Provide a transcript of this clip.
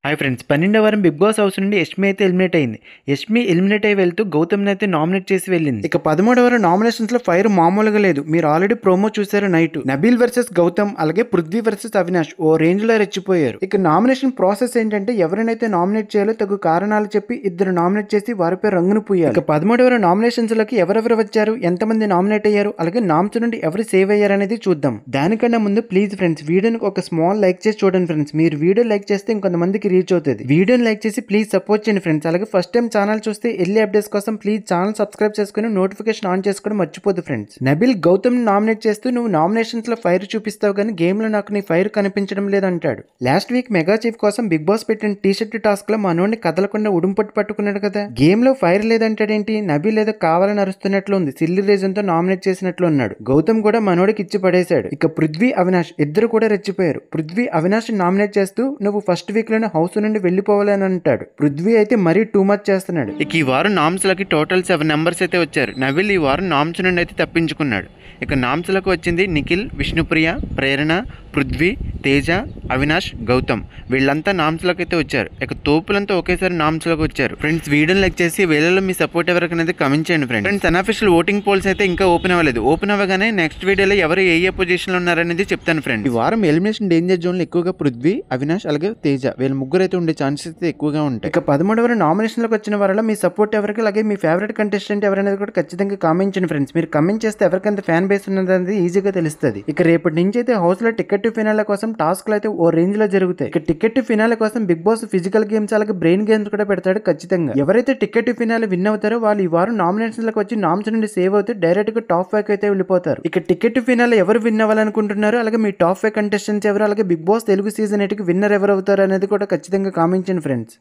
Hi friends, 12వ వారం big boss house నుండి యష్మి అయితే ఎలిమినేట్ అయింది. యష్మి ఎలిమినేట్ అయి వెళ్తూ గౌతమ్ని అయితే నామినేట్ చేసి వెళ్ళింది. ఇక 13వ వారం నామినేషన్స్ లో ఫైర్ మామూలుగా లేదు. మీరు ఆల్రెడీ ప్రోమో చూసారు. నైట్ నబీల్ వర్సెస్ గౌతమ్, అలాగే పృథ్వీ వర్సెస్ అవినాష్ ఓ రేంజ్ లో రెచ్చిపోయారు. ఇక నామినేషన్ ప్రాసెస్ ఏంటంటే ఎవరినైతే నామినేట్ చేయాలో తగు కారణాలు చెప్పి ఇద్దరు నామినేట్ చేసి వారిపై రంగును పూయాలి. ఇక 13వ వారం నామినేషన్స్ లోకి ఎవరెవరు వచ్చారు, ఎంతమంది నామినేట్ అయ్యారు, అలాగే నామ్స్ నుండి ఎవరు సేవ్ అయ్యారు అనేది చూద్దాం. దానికన్నా ముందు ప్లీజ్ ఫ్రెండ్స్, వీడియోకి ఒక స్మాల్ లైక్ చేసి చూడండి ఫ్రెండ్స్. మీరు వీడియో లైక్ చేస్తే ఇంకొంతమందికి రీచ్ అవుతుంది. వీడియోని లైక్ చేసి ప్లీజ్ సపోర్ట్ చేయండి ఫ్రెండ్స్. అలాగే ఫస్ట్ టైం ఛానల్ చూస్తే ఎర్లీ అప్డేట్స్ కోసం ప్లీజ్ ఛానల్ సబ్స్క్రైబ్ చేసుకుని నోటిఫికేషన్ ఆన్ చేసుకోవడం మర్చిపోదు ఫ్రెండ్స్. నబీల్ గౌతమ్ నామినేట్ చేస్తూ నువ్వు నామినేషన్స్ లో ఫైర్ చూపిస్తావు కానీ గేమ్ లో నాకు నీ ఫైర్ కనిపించడం లేదంటాడు. లాస్ట్ వీక్ మెగా చీఫ్ కోసం బిగ్ బాస్ పెట్టిన టీ షర్ట్ టాస్క్ లో మనోడిని కదలకుండా ఉడుంపట్టు పట్టుకున్నాడు కదా. గేమ్ లో ఫైర్ లేదంటాడేంటి? నబీల్ ఏదో కావాలని అరుస్తున్నట్లు ఉంది. సిల్లీ రీజన్ తో నామినేట్ చేసినట్లు ఉన్నాడు. గౌతమ్ కూడా మనోడికి ఇచ్చి పడేశాడు. ఇక పృథ్వీ అవినాష్ ఇద్దరు కూడా రెచ్చిపోయారు. పృథ్వీ అవినాష్ నామినేట్ చేస్తూ నువ్వు ఫస్ట్ వీక్ లోనే హౌస్ నుండి వెళ్ళిపోవాలని అంటాడు. పృథ్వీ అయితే మరీ టూ మచ్ చేస్తున్నాడు. ఇక ఈ వారం నామ్స్ లకి టోటల్ 7 నెంబర్స్ అయితే వచ్చారు. నవీల్ ఈ వారం నామ్స్ నుండి అయితే తప్పించుకున్నాడు. ఇక నామ్స్ లకు వచ్చింది నిఖిల్, విష్ణుప్రియ, ప్రేరణ, పృథ్వీ, తేజ, అవినాష్, గౌతమ్. వీళ్ళంతా నామ్స్ లకు అయితే వచ్చారు. ఇక తోపులంతా ఒకేసారి నామ్స్ లకు వచ్చారు. ఫ్రెండ్స్, వీడియోని లైక్ చేసి వీళ్ళలో మీ సపోర్ట్ ఎవరికైనా కమెంట్ చేయండి ఫ్రెండ్స్. అన్అఫిషియల్ ఓటింగ్ పోల్స్ అయితే ఇంకా ఓపెన్ అవ్వలేదు. ఓపెన్ అవ్వగానే నెక్స్ట్ వీడియోలో ఎవరు ఏ పొజిషన్ లో ఉన్నారనేది చెప్తాను ఫ్రెండ్స్. ఈ వారం ఎలిమినేషన్ డేంజర్ జోన్ లో ఎక్కువగా పృథ్వీ, అవినాష్, అలాగే తేజ వీళ్ళ ముగ్గురు అయితే ఉండే ఛాన్సెస్ అయితే ఎక్కువగా ఉంటాయి. ఇక 13వ వారం నామినేషన్ లోకి వచ్చిన వారిలో మీ సపోర్ట్ ఎవరికి, అలాగే మీ ఫేవరెట్ కంటెస్టెంట్ ఎవరనేది కూడా ఖచ్చితంగా కామెంట్ చేయండి ఫ్రెండ్స్. మీరు కమెంట్ చేస్తే ఎవరికంత ఫ్యాన్ బేస్ ఉన్నది అనేది ఈజీగా తెలుస్తుంది. ఇక రేపటి నుంచి అయితే హౌస్ లో టికెట్ టు ఫినాల కోసం టాస్క్లు అయితే ఓ రేంజ్ లో జరుగుతాయి. ఇక టికెట్ టు ఫినాల కోసం బిగ్ బాస్ ఫిజికల్ గేమ్స్ అలాగే బ్రెయిన్ గేమ్స్ కూడా పెడతాడు ఖచ్చితంగా. ఎవరైతే టికెట్ టు ఫినాల విన్ అవుతారో వాళ్ళు ఈ వారం నామినేషన్ లకు వచ్చి నామ్స్ నుండి సేవ్ అవుతే డైరెక్ట్ గా టాప్ 5 అయితే వెళ్ళిపోతారు. ఇక టికెట్ టు ఫినాల ఎవరు విన్ అవ్వాలనుకుంటున్నారు, అలాగే మీ టాప్ 5 కంటెస్టెంట్స్ ఎవరు, అలాగే బిగ్ బాస్ తెలుగు సీజన్ 8 కి విన్నర్ ఎవరు అవుతారు అనేది కూడా ఖచ్చితంగా కామెంట్ చేయండి ఫ్రెండ్స్.